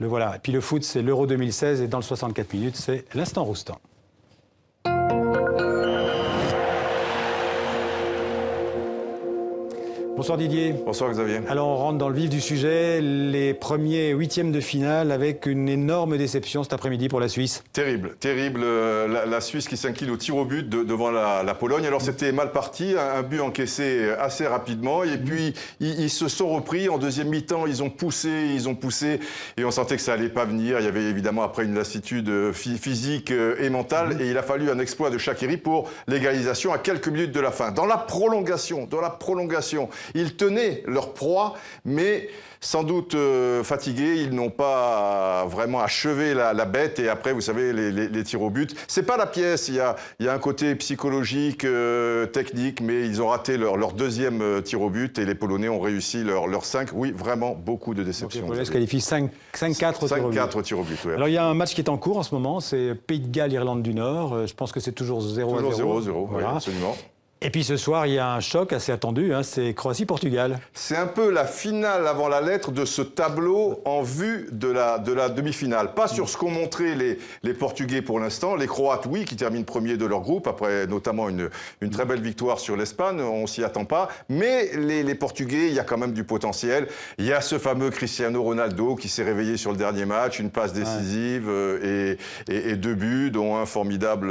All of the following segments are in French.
Le voilà. Et puis le foot, c'est l'Euro 2016 et dans le 64 minutes, c'est l'instant Roustan. Bonsoir Didier. Bonsoir Xavier. Alors on rentre dans le vif du sujet, les premiers huitièmes de finale avec une énorme déception cet après-midi pour la Suisse. Terrible, terrible. La Suisse qui s'incline au tir au but devant la Pologne. Alors c'était mal parti, un but encaissé assez rapidement. Et puis ils se sont repris en deuxième mi-temps, ils ont poussé et on sentait que ça allait pas venir. Il y avait évidemment après une lassitude physique et mentale et il a fallu un exploit de Shaqiri pour l'égalisation à quelques minutes de la fin. Dans la prolongation, ils tenaient leur proie, mais sans doute fatigués, ils n'ont pas vraiment achevé la bête. Et après, vous savez, les tirs au but, c'est pas la pièce. Il y a un côté psychologique, technique, mais ils ont raté leur deuxième tir au but et les Polonais ont réussi leur 5. Oui, vraiment beaucoup de déceptions. Les Polonais se qualifient 5-4 tirs au but. Oui. Alors il y a un match qui est en cours en ce moment, c'est Pays de Galles, Irlande du Nord. Je pense que c'est toujours 0-0. Toujours 0-0, voilà. Oui, absolument. Et puis ce soir, il y a un choc assez attendu, hein, c'est Croatie-Portugal. C'est un peu la finale avant la lettre de ce tableau en vue de la demi-finale. Pas sur ce qu'ont montré les Portugais pour l'instant. Les Croates, oui, qui terminent premiers de leur groupe, après notamment une très belle victoire sur l'Espagne, on s'y attend pas. Mais les Portugais, il y a quand même du potentiel. Il y a ce fameux Cristiano Ronaldo qui s'est réveillé sur le dernier match, une passe décisive et 2 buts, dont un formidable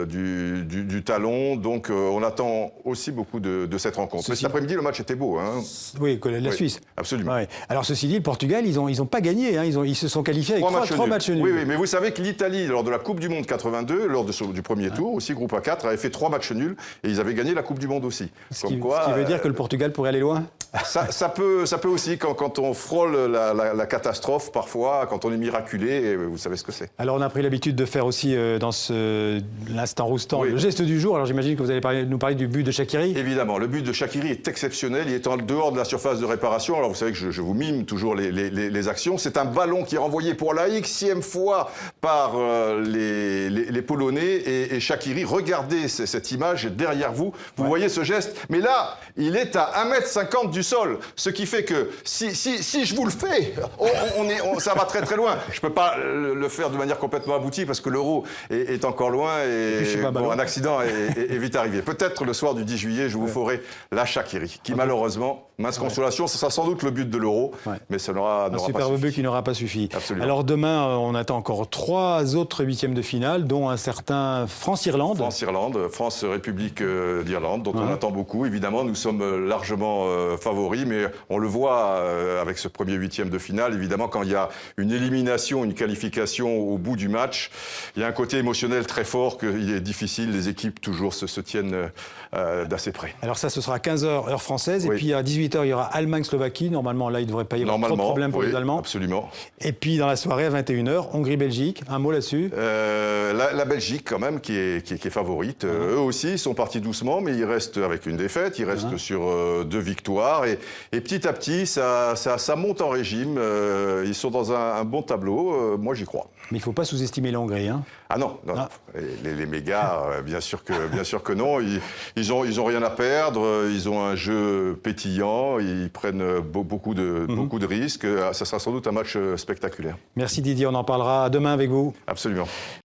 du talon. Donc on attend aussi beaucoup de cette rencontre. Mais cet après-midi, le match était beau. Hein. Oui, la Suisse. Absolument. Ouais. Alors, ceci dit, le Portugal, ils ont pas gagné. Hein. Ils se sont qualifiés avec 3 matchs nuls. Oui, mais vous savez que l'Italie, lors de la Coupe du Monde 82, lors du premier tour, aussi groupe A4, avait fait 3 matchs nuls et ils avaient gagné la Coupe du Monde aussi. Ce qui veut dire que le Portugal pourrait aller loin. Ça peut aussi, quand on frôle la catastrophe, parfois, quand on est miraculé, vous savez ce que c'est. Alors, on a pris l'habitude de faire aussi, dans l'instant Roustan, le geste du jour. Alors, j'imagine que vous allez nous parler du but de Shaqiri. Évidemment, le but de Shaqiri est exceptionnel. Il est en dehors de la surface de réparation. Alors, vous savez que je vous mime toujours les actions. C'est un ballon qui est renvoyé pour la Xème fois par les Polonais. Et Shaqiri, regardez cette image derrière vous. Vous voyez ce geste. Mais là, il est à 1,50 m du sol. Ce qui fait que si je vous le fais, ça va très très loin. Je ne peux pas le faire de manière complètement aboutie parce que l'Euro est encore loin et un accident est vite arrivé. Peut-être le soir du 10 juillet, je vous ferai la Shaqiri, qui malheureusement, mince consolation, ce sera sans doute le but de l'Euro, mais ça n'aura pas suffi. Un superbe but qui n'aura pas suffi. Absolument. Alors demain, on attend encore 3 autres huitièmes de finale, dont un certain France-Irlande. France-République d'Irlande, dont on attend beaucoup. Évidemment, nous sommes largement favoris, mais on le voit avec ce premier huitième de finale. Évidemment, quand il y a une élimination, une qualification au bout du match, il y a un côté émotionnel très fort qu'il est difficile. Les équipes toujours se tiennent d'assez près. Alors ça, ce sera à 15h heure française, et puis à 18h, il y aura Allemagne-Slovaquie. Normalement, là, il ne devrait pas y avoir trop de problème pour les Allemands. Absolument. Et puis dans la soirée, à 21h, Hongrie-Belgique. Un mot là-dessus? La Belgique, quand même, qui est favorite. Eux aussi, ils sont partis doucement, mais ils restent avec une défaite. Ils restent sur 2 victoires. Et petit à petit, ça monte en régime. Ils sont dans un bon tableau. Moi, j'y crois. Mais il ne faut pas sous-estimer la Hongrie, hein. Ah non. Les mégas, bien sûr que non. Ils ont rien à perdre. Ils ont un jeu pétillant. Ils prennent beaucoup de risques. Ça sera sans doute un match spectaculaire. Merci Didier, on en parlera demain avec vous. Absolument.